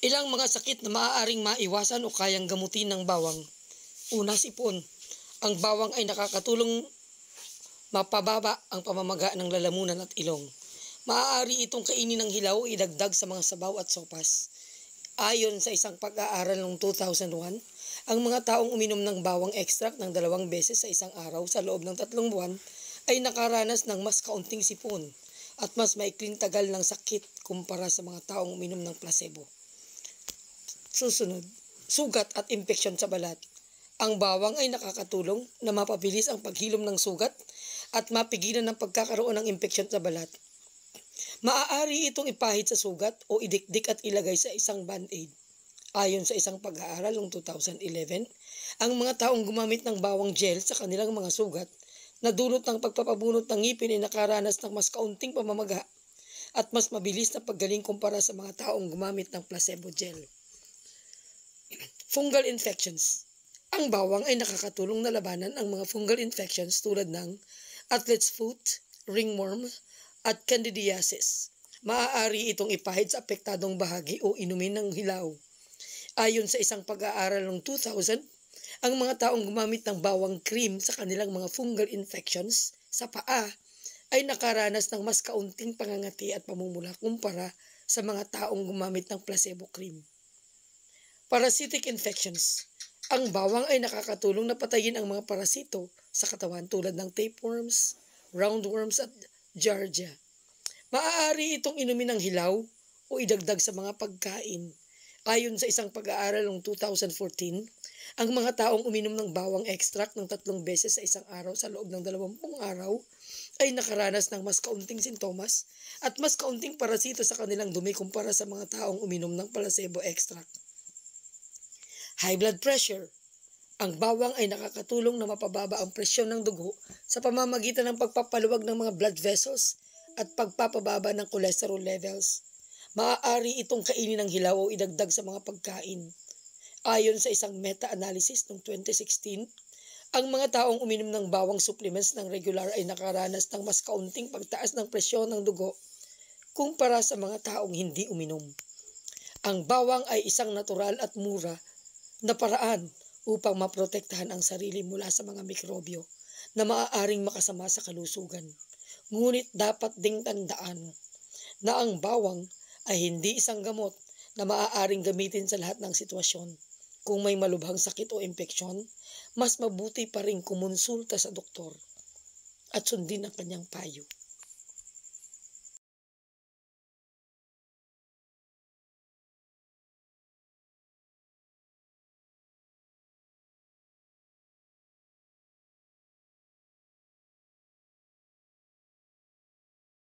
Ilang mga sakit na maaaring maiwasan o kayang gamutin ng bawang. Una, sipon. Ang bawang ay nakakatulong mapababa ang pamamaga ng lalamunan at ilong. Maaari itong kainin ng hilaw o idagdag sa mga sabaw at sopas. Ayon sa isang pag-aaral noong 2001, ang mga taong uminom ng bawang extract ng 2 beses sa isang araw sa loob ng 3 buwan ay nakaranas ng mas kaunting sipon at mas maikling tagal ng sakit kumpara sa mga taong uminom ng placebo. Susunod, sugat at impeksyon sa balat. Ang bawang ay nakakatulong na mapabilis ang paghilom ng sugat at mapigilan ang pagkakaroon ng impeksyon sa balat. Maaari itong ipahid sa sugat o idikdik at ilagay sa isang band-aid. Ayon sa isang pag-aaral noong 2011, ang mga taong gumamit ng bawang gel sa kanilang mga sugat na dulot ng pagpapabunot ng ngipin ay nakaranas ng mas kaunting pamamaga at mas mabilis na paggaling kumpara sa mga taong gumamit ng placebo gel. Fungal infections. Ang bawang ay nakakatulong na labanan ang mga fungal infections tulad ng athlete's foot, ringworm, at candidiasis. Maaari itong ipahid sa apektadong bahagi o inumin ng hilaw. Ayon sa isang pag-aaral noong 2000, ang mga taong gumamit ng bawang cream sa kanilang mga fungal infections sa paa ay nakaranas ng mas kaunting pangangati at pamumula kumpara sa mga taong gumamit ng placebo cream. Parasitic infections. Ang bawang ay nakakatulong na patayin ang mga parasito sa katawan tulad ng tapeworms, roundworms at giardia. Maaari itong inumin ng hilaw o idagdag sa mga pagkain. Ayon sa isang pag-aaral noong 2014, ang mga taong uminom ng bawang extract ng 3 beses sa isang araw sa loob ng 20 araw ay nakaranas ng mas kaunting sintomas at mas kaunting parasito sa kanilang dumi kumpara sa mga taong uminom ng placebo extract. High blood pressure. Ang bawang ay nakakatulong na mapababa ang presyon ng dugo sa pamamagitan ng pagpapaluwag ng mga blood vessels at pagpapababa ng cholesterol levels. Maaari itong kainin ng hilaw o idagdag sa mga pagkain. Ayon sa isang meta-analysis noong 2016, ang mga taong uminom ng bawang supplements ng regular ay nakaranas ng mas kaunting pagtaas ng presyon ng dugo kumpara sa mga taong hindi uminom. Ang bawang ay isang natural at mura na paraan upang maprotektahan ang sarili mula sa mga mikrobyo na maaaring makasama sa kalusugan. Ngunit dapat ding tandaan na ang bawang ay hindi isang gamot na maaaring gamitin sa lahat ng sitwasyon. Kung may malubhang sakit o impeksyon, mas mabuti pa rin kumonsulta sa doktor at sundin ang kanyang payo.